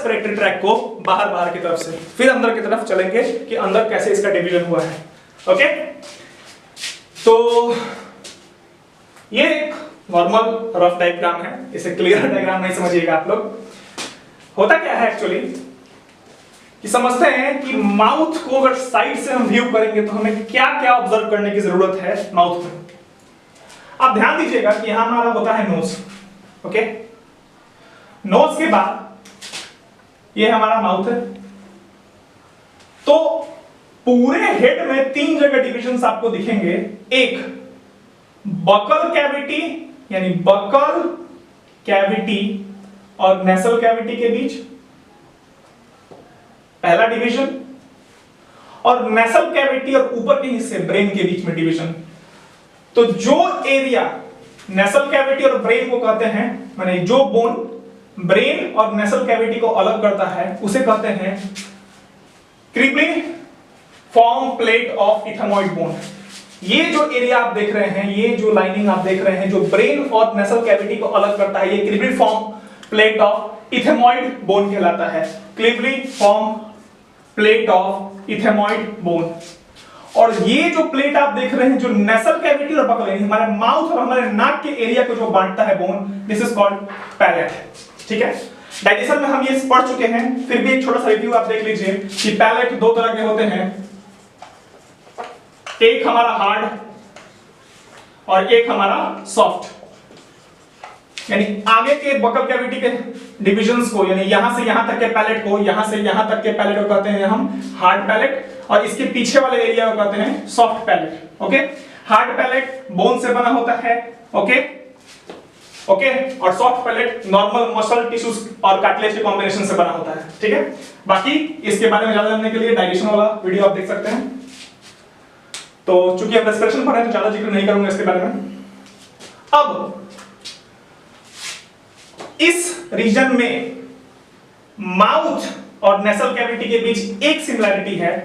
Respiratory tract को बाहर की तरफ से, फिर अंदर की तरफ चलेंगे कि अंदर कैसे इसका डिवीजन हुआ है। ओके, तो ये एक नॉर्मल रफ डायग्राम है, इसे क्लियर डायग्राम नहीं समझिएगा आप लोग। होता क्या है एक्चुअली कि समझते हैं कि माउथ को अगर साइड से हम व्यू करेंगे तो हमें क्या क्या ऑब्जर्व करने की जरूरत है माउथ में। आप ध्यान दीजिएगा कि यहां हमारा होता है नोज। ओके, नोज के बाद ये हमारा माउथ है। तो पूरे हेड में 3 जगह डिविजन्स आपको दिखेंगे। एक बकल कैविटी यानी बकल कैविटी और नेसल कैविटी के बीच पहला डिवीजन, और नेसल कैविटी और ऊपर के हिस्से ब्रेन के बीच में डिवीजन। तो जो एरिया नेसल कैविटी और ब्रेन को कहते हैं, माने जो बोन ब्रेन और नेसल कैविटी को अलग करता है उसे कहते हैं क्रिब्लिफॉर्म प्लेट ऑफ इथेमॉइड बोन। ये जो एरिया आप देख रहे हैं, ये जो लाइनिंग आप देख रहे हैं जो ब्रेन और नेसल कैविटी को अलग करता है, ये क्रिब्लिफॉर्म प्लेट ऑफ इथेमॉइड बोन कहलाता है। क्रिब्लिफॉर्म प्लेट ऑफ इथेमॉइड बोन। और ये जो प्लेट आप देख रहे हैं जो नेसल कैविटी और बकल यानी हमारे माउथ और हमारे नाक के एरिया को जो बांटता है bone, this is called palate. ठीक है, डाइजेशन में हम ये पढ़ चुके हैं, फिर भी एक छोटा सा रिव्यू आप देख लीजिए कि पैलेट 2 तरह के होते हैं। एक हमारा हार्ड और एक हमारा सॉफ्ट। यानी आगे के बकल कैविटी के डिविजन्स को, यानी यहां से यहां तक के पैलेट को, यहां से यहां तक के पैलेट को कहते हैं हम हार्ड पैलेट, और इसके पीछे वाले एरिया को कहते हैं soft palate. Okay, hard palate bone से बना होता है। ओके, और soft palate normal muscle tissues और कार्टिलेज के कॉम्बिनेशन से बना होता है। ठीक है, बाकी इसके बारे में ज्यादा जानने के लिए डाइजेशन वाला वीडियो आप देख सकते हैं। तो चूंकि हम रेस्पिरेशन पढ़ रहे हैं तो ज्यादा जिक्र नहीं करूंगा इसके बारे में। अब इस रीजन में माउथ और नेसल कैविटी के बीच एक सिमिलरिटी है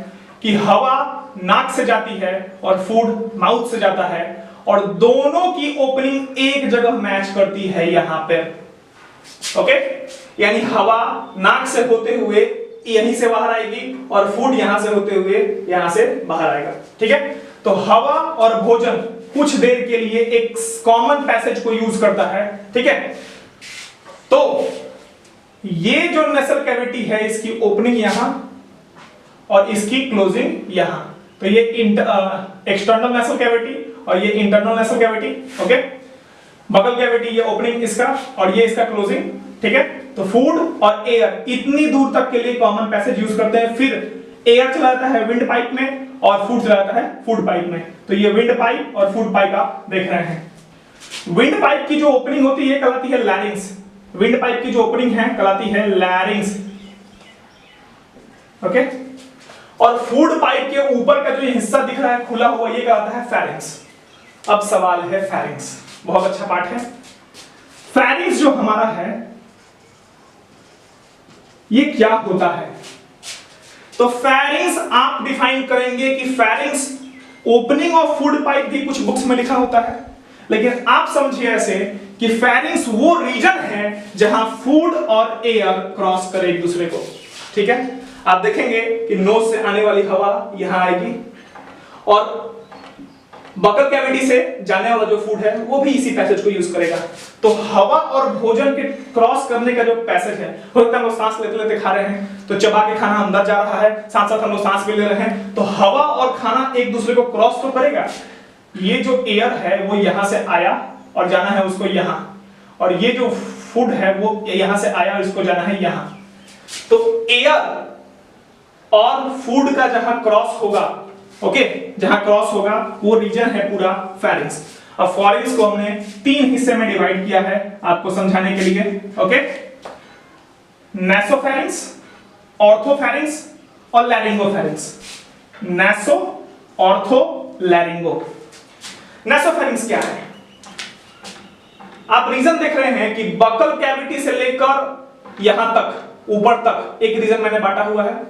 कि हवा नाक से जाती है और फूड माउथ से जाता है, और दोनों की ओपनिंग एक जगह मैच करती है यहां पर। ओके, यानी हवा नाक से होते हुए यहीं से बाहर आएगी और फूड यहां से होते हुए यहां से बाहर आएगा। ठीक है, तो हवा और भोजन कुछ देर के लिए एक कॉमन पैसेज को यूज करता है। ठीक है, तो ये जो नेसल कैविटी है इसकी ओपनिंग यहां और इसकी क्लोजिंग यहां। तो ये एक्सटर्नल नेसल कैविटी और ये internal nasal cavity. Okay, buccal cavity ये ओपनिंग इसका और ये इसका क्लोजिंग। ठीक है, तो फूड और एयर इतनी दूर तक के लिए कॉमन पैसेज यूज करते हैं। फिर एयर चला जाता है विंड पाइप में और फूड चला जाता है फूड पाइप में। तो ये विंड पाइप और फूड पाइप आप देख रहे हैं। विंड पाइप की जो ओपनिंग होती है कहलाती है लैरिंग्स। विंड पाइप की जो ओपनिंग है कहलाती है लैरिंग्स। ओके, और फूड पाइप के ऊपर का जो हिस्सा दिख रहा है खुला हुआ, ये कहलाता है फेरिंग्स। अब सवाल है फेरिंग्स, बहुत अच्छा पार्ट है। फेरिंग्स जो हमारा है ये क्या होता है? तो फेरिंग्स आप डिफाइन करेंगे कि pharynx opening of food pipe भी कुछ बुक्स में लिखा होता है, लेकिन आप समझिए ऐसे कि फेरिंग्स वो रीजन है जहां फूड और एयर क्रॉस करे एक दूसरे को। ठीक है, आप देखेंगे कि नोज से आने वाली हवा यहां आएगी और बकल कैविटी से जाने वाला जो फूड है वो भी इसी पैसेज को यूज करेगा। तो हवा और भोजन के क्रॉस करने का जो पैसेज है, हो सकता है हम लोग सांस लेते लेते खा रहे हैं तो चबा के खाना अंदर जा रहा है, साथ साथ हम लोग सांस भी ले रहे हैं, तो हवा और खाना एक दूसरे को क्रॉस तो करेगा। ये जो एयर है वो यहां से आया और जाना है उसको यहां, और ये जो फूड है वो यहां से आया और इसको जाना है यहां। तो एयर और फूड का जहां क्रॉस होगा, ओके, जहां क्रॉस होगा वो रीजन है पूरा फेरिंग्स। अब फेरिंग्स को हमने 3 हिस्से में डिवाइड किया है आपको समझाने के लिए। ओके, नासोफेरिंग्स, ऑर्थोफेरिंग्स और लैरिंगोफेरिंग्स। नासो, ऑर्थो, लैरिंगो। नासोफेरिंग्स क्या है? आप रीजन देख रहे हैं कि बकल कैविटी से लेकर यहां तक ऊपर तक एक रीजन मैंने बांटा हुआ है।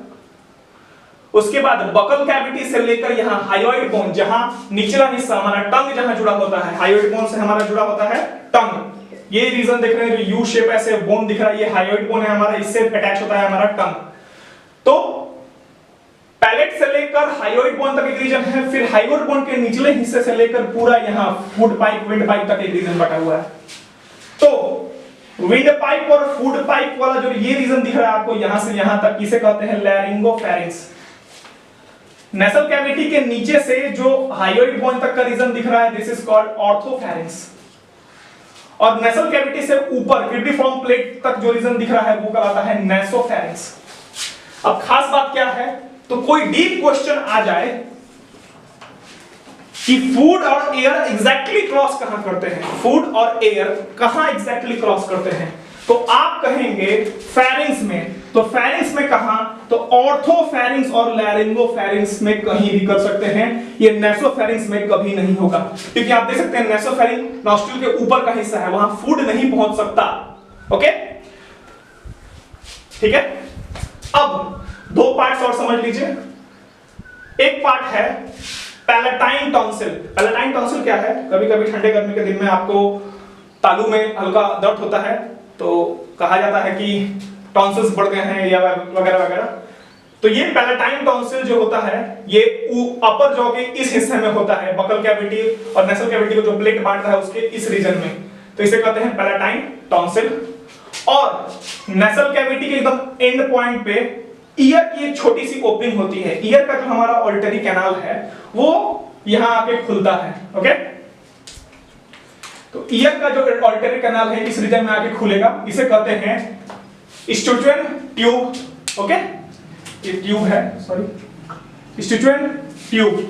उसके बाद बकल कैविटी से लेकर यहां हायोइड बोन, जहां निचला हिस्सा हमारा टंग जहां जुड़ा होता है, हायोइड बोन से हमारा जुड़ा होता है टंग, ये रीजन देख रहे हैं जो यू शेप ऐसे बोन दिख रहा है, ये हायोइड बोन है हमारा, इससे अटैच होता है हमारा टंग। तो पैलेट से लेकर हायोइड बोन तक एक रीजन है, फिर हायोइड बोन के निचले हिस्से से लेकर पूरा यहाँ फूड पाइप विंड पाइप तक एक रीजन बटा हुआ है। तो विंड पाइप और फूड पाइप वाला जो ये रीजन दिख रहा है आपको यहां से यहां तक, इसे कहते हैं लैरिंगोफेरिंक्स। नेसल कैविटी के नीचे से जो हायोइड बोन तक का रीजन दिख रहा है, दिस इज कॉल्ड ऑर्थोफेरिंक्स। और नेसल कैविटी से ऊपर क्रिप्टिफॉर्म प्लेट तक जो रीजन दिख रहा है वो कहलाता है नेसोफेरिंक्स। अब खास बात क्या है, तो कोई डीप क्वेश्चन आ जाए कि फूड और एयर एग्जैक्टली क्रॉस कहां करते हैं, फूड और एयर कहां एग्जैक्टली क्रॉस करते हैं, तो आप कहेंगे फेरिंक्स में। तो फेरिंक्स में कहां, तो ऑर्थोफेरिंक्स और लैरिंगोफेरिंक्स में कहीं भी कर सकते हैं, ये नेसोफेरिंक्स में कभी नहीं होगा, क्योंकि आप देख सकते हैं नेसोफेरिंक्स नॉस्ट्रिल के ऊपर का हिस्सा है, वहां फूड नहीं पहुंच सकता। ओके, ठीक है। अब दो पार्ट्स और समझ लीजिए। एक पार्ट है पैलेटाइन टॉन्सिल। पैलेटाइन टॉन्सिल क्या है, कभी कभी ठंडे गर्मी के दिन में आपको तालू में हल्का दर्द होता है, तो कहा जाता है कि टॉन्सिल्स बढ़ गए हैं या वगैरह वगैरह। तो ये पैलेटाइन टॉन्सिल जो होता है ये अपर जॉ के इस हिस्से में होता है, बकल कैविटी और नेसल कैविटी को जो प्लेट बांटता है उसके इस रीजन में, तो इसे कहते हैं पैलेटाइन टॉन्सिल। और नेसल कैविटी के एकदम एंड पॉइंट पे ईयर की एक छोटी सी ओपनिंग होती है, ईयर का जो हमारा ऑडिटरी कैनाल है वो यहां आके खुलता है। ओके, तो ईयर का जो ऑडिटरी कैनाल है इस रीजन में आके खुलेगा, इसे कहते हैं स्टिच्युएन ट्यूब। ओके, ये ट्यूब है, सॉरी स्टिच्युएन ट्यूब।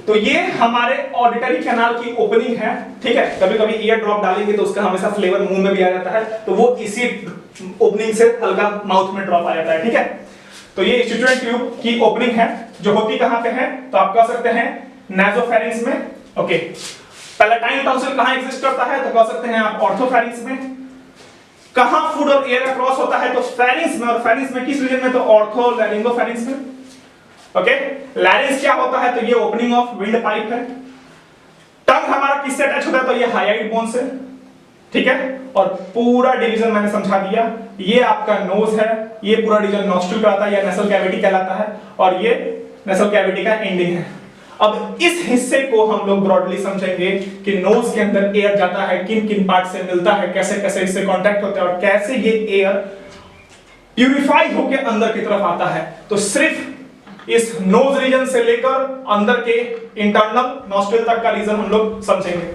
तो ये हमारे ऑडिटरी कैनाल की ओपनिंग है, ठीक है। कभी कभी ईयर ड्रॉप डालेंगे तो उसका हमेशा फ्लेवर मुंह में भी आ जाता है, तो वो इसी ओपनिंग से हल्का माउथ में ड्रॉप आ जाता है, ठीक है। तो ये स्टिच्युएन ट्यूब की ओपनिंग है जो होती कहां पे है, तो आप कह सकते हैं नासोफेरिंक्स में। ओके, पैलेटाइन टॉन्सिल कहां एग्जिस्ट करता है, तो कह सकते हैं आप ऑर्थोफेरिंक्स में। कहां फूड और एयर क्रॉस होता है, तो फेरिंक्स में, और फेरिंक्स में किस रीजन में, तो ऑर्थो लैरिंगोफेरिंक्स में। ओके, लैरिंक्स क्या होता है, तो ये ओपनिंग ऑफ विंड पाइप है। टंग हमारा किससे अटैच होता है, तो ये हायोइड बोन से, ठीक है। और पूरा डिवीजन मैंने समझा दिया, ये आपका नोज है, ये पूरा डिवीजन नॉस्ट्रिल कहलाता है या नेसल कैविटी कहलाता है, और ये नेसल कैविटी का एंडिंग है। अब इस हिस्से को हम लोग ब्रॉडली समझेंगे कि नोज के अंदर एयर जाता है, किन किन पार्ट से मिलता है, कैसे कैसे इससे कांटेक्ट होता है, और कैसे ये एयर प्यूरिफाई होकर अंदर की तरफ आता है। तो सिर्फ इस नोज रीजन से लेकर अंदर के इंटरनल नॉस्ट्रिल तक का रीजन हम लोग समझेंगे।